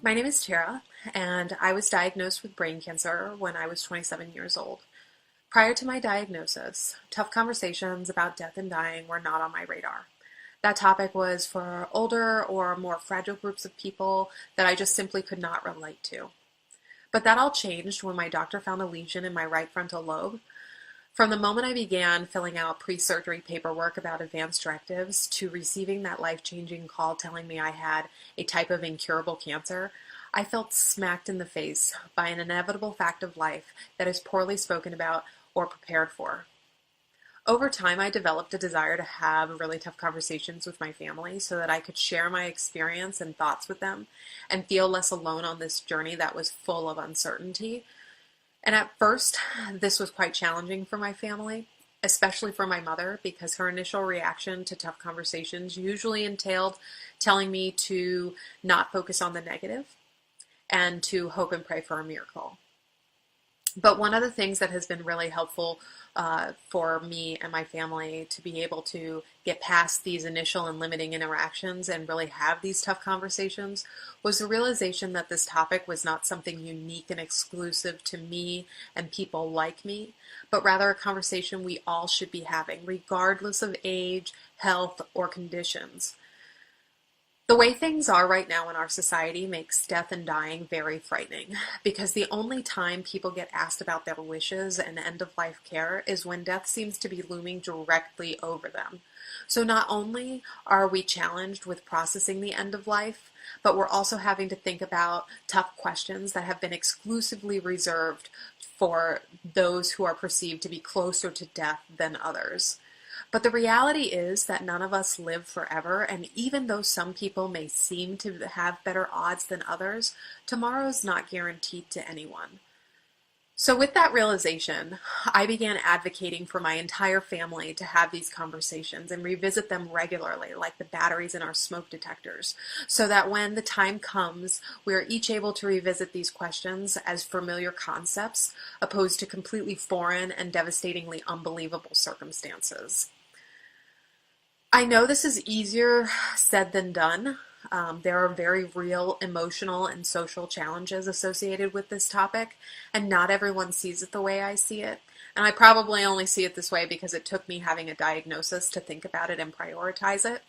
My name is Tara, and I was diagnosed with brain cancer when I was 27 years old. Prior to my diagnosis, tough conversations about death and dying were not on my radar. That topic was for older or more fragile groups of people that I just simply could not relate to. But that all changed when my doctor found a lesion in my right frontal lobe. From the moment I began filling out pre-surgery paperwork about advanced directives to receiving that life-changing call telling me I had a type of incurable cancer, I felt smacked in the face by an inevitable fact of life that is poorly spoken about or prepared for. Over time, I developed a desire to have really tough conversations with my family so that I could share my experience and thoughts with them and feel less alone on this journey that was full of uncertainty. And at first, this was quite challenging for my family, especially for my mother, because her initial reaction to tough conversations usually entailed telling me to not focus on the negative and to hope and pray for a miracle. But one of the things that has been really helpful for me and my family to be able to get past these initial and limiting interactions and really have these tough conversations was the realization that this topic was not something unique and exclusive to me and people like me, but rather a conversation we all should be having, regardless of age, health, or conditions. The way things are right now in our society makes death and dying very frightening because the only time people get asked about their wishes and end of life care is when death seems to be looming directly over them. So not only are we challenged with processing the end of life, but we're also having to think about tough questions that have been exclusively reserved for those who are perceived to be closer to death than others. But the reality is that none of us live forever, and even though some people may seem to have better odds than others, tomorrow is not guaranteed to anyone. So with that realization, I began advocating for my entire family to have these conversations and revisit them regularly, like the batteries in our smoke detectors, so that when the time comes, we are each able to revisit these questions as familiar concepts, opposed to completely foreign and devastatingly unbelievable circumstances. I know this is easier said than done. There are very real emotional and social challenges associated with this topic, and not everyone sees it the way I see it. And I probably only see it this way because it took me having a diagnosis to think about it and prioritize it.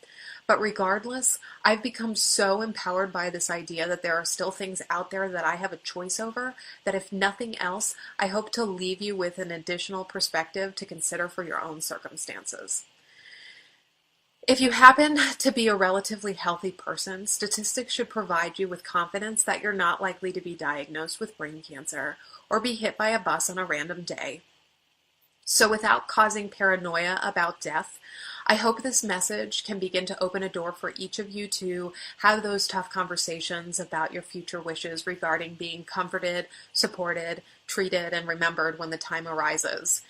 But regardless, I've become so empowered by this idea that there are still things out there that I have a choice over, that if nothing else, I hope to leave you with an additional perspective to consider for your own circumstances. If you happen to be a relatively healthy person, statistics should provide you with confidence that you're not likely to be diagnosed with brain cancer or be hit by a bus on a random day. So without causing paranoia about death, I hope this message can begin to open a door for each of you to have those tough conversations about your future wishes regarding being comforted, supported, treated, and remembered when the time arises.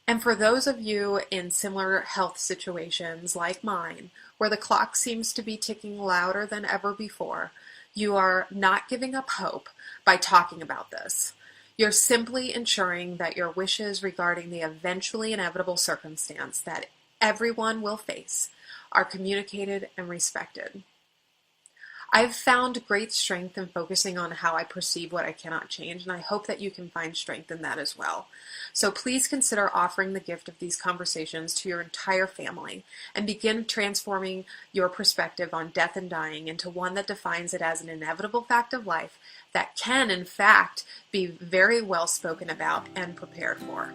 And for those of you in similar health situations like mine, where the clock seems to be ticking louder than ever before, you are not giving up hope by talking about this. You're simply ensuring that your wishes regarding the eventually inevitable circumstance that everyone will face are communicated and respected. I've found great strength in focusing on how I perceive what I cannot change, and I hope that you can find strength in that as well. So please consider offering the gift of these conversations to your entire family and begin transforming your perspective on death and dying into one that defines it as an inevitable fact of life that can, in fact, be very well spoken about and prepared for.